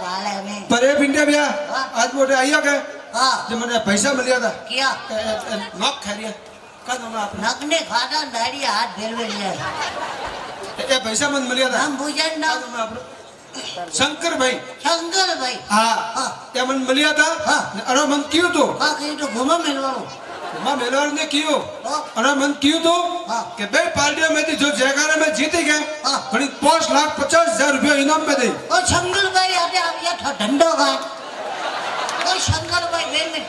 वाले में पर ए भिंडे भैया आज मोटे आइया के हां जो मैंने पैसा मिलिया था क्या नॉक खैरिया का नाम आप नगने खाना दाढ़ी हाथ भेलवे लिया ए पैसा मन मिलिया था हम भुजन ना शंकर भाई हाँ ये मन मिलिया था हाँ अरे मन क्यों तो हाँ कहीं तो घुमा मिलवानो मां मेलवार ने क्यों हाँ अरे मन क्यों तो हाँ कि बे पार्टियों में थी जो जयकारा में जीती गए हाँ करीब 5,50,000 रुपया इनाम में दे ओ शंकर भाई आते आप ये था डंडो का ओ शंकर भाई बे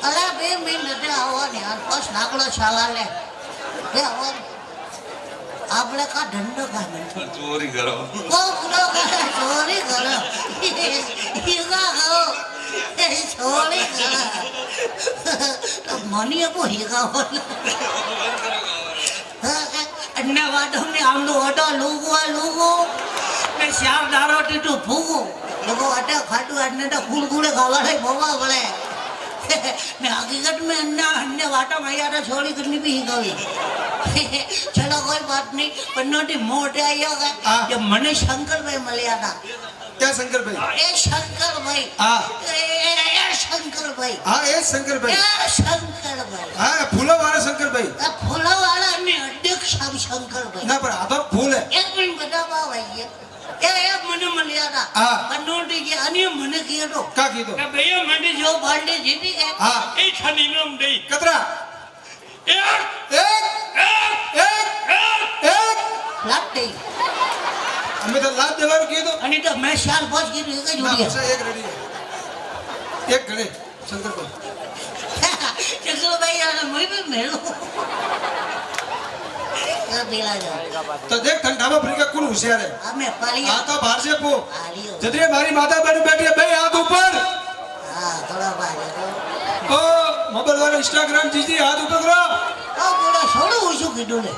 अरे बे में नटे आवा ने यार बस नाकड़ो छाला ले बे आवा आपने का डंडो का नहीं चोरी करो ओ पूरा का चोरी करो ये का हो ये चोरी करो तो मनी को ही का हो अन्ना वाडो ने हम लोग ऑटो लोगो मैं श्याम दारो टीटू फूगो लोगो अटे खाटू अन्ने तो गुड़गुड़े खावाड़े बोवा बोले मैं हकीकत में अन्ने वाटा माया तो छोड़ी करनी भी ही गई चलो कोई बात नहीं पन्नोटी मोटे आया होगा जब मने शंकर भाई मिलिया था क्या शंकर भाई ए शंकर भाई ए शंकर भाई हाँ ए शंकर भाई ए शंकर भाई हाँ फूलों वाला शंकर भाई फूलों वाला ने अध्यक्ष शंकर भाई ना पर आधा फूल है एक मिनट बता भाई ये मने मिलिया था पन्नोटी के अन्य मने किया तो का की तो भैया मने जो बाल्टी जीती है हाँ ए छनी नाम दे कतरा एक एक एक एक लाट दे हमें तो लात देवार की तो अनि तो मैं साल बच की रह गई ना जुड़ी बस एक रेडी है एक घड़े शंकर को चलो भाई यार मैं भी मेलो ये पीला जा तो देख ठंडावा फ्री का कौन होशियार है हमें पाली आ तो बाहर से पो आलियो जदरे हमारी माता बहन बैठी है भाई हाथ ऊपर हां थोड़ा बाहर ओ मोबाइल वाला इंस्टाग्राम जीजी हाथ ऊपर करो ओ बड़ा छोड़ो उसको कीडो ले